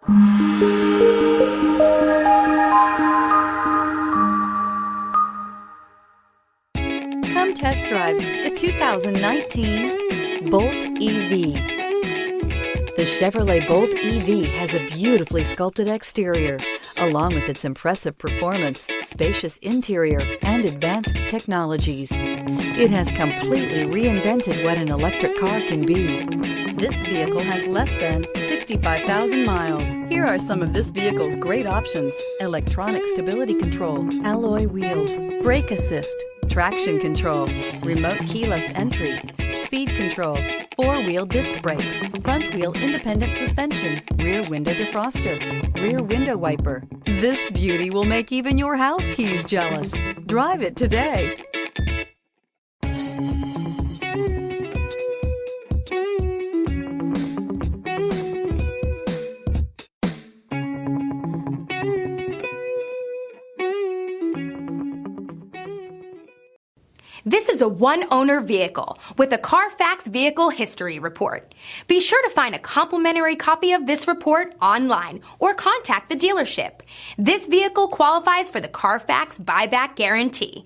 Come test drive the 2019 Bolt EV. The Chevrolet Bolt EV has a beautifully sculpted exterior, along with its impressive performance, spacious interior, and advanced technologies. It has completely reinvented what an electric car can be. This vehicle has less than 65,000 miles. Here are some of this vehicle's great options: electronic stability control, alloy wheels, brake assist, traction control, remote keyless entry, speed control, four-wheel disc brakes, front-wheel independent suspension, rear window defroster, rear window wiper. This beauty will make even your house keys jealous. Drive it today. This is a one-owner vehicle with a Carfax Vehicle History Report. Be sure to find a complimentary copy of this report online or contact the dealership. This vehicle qualifies for the Carfax Buyback Guarantee.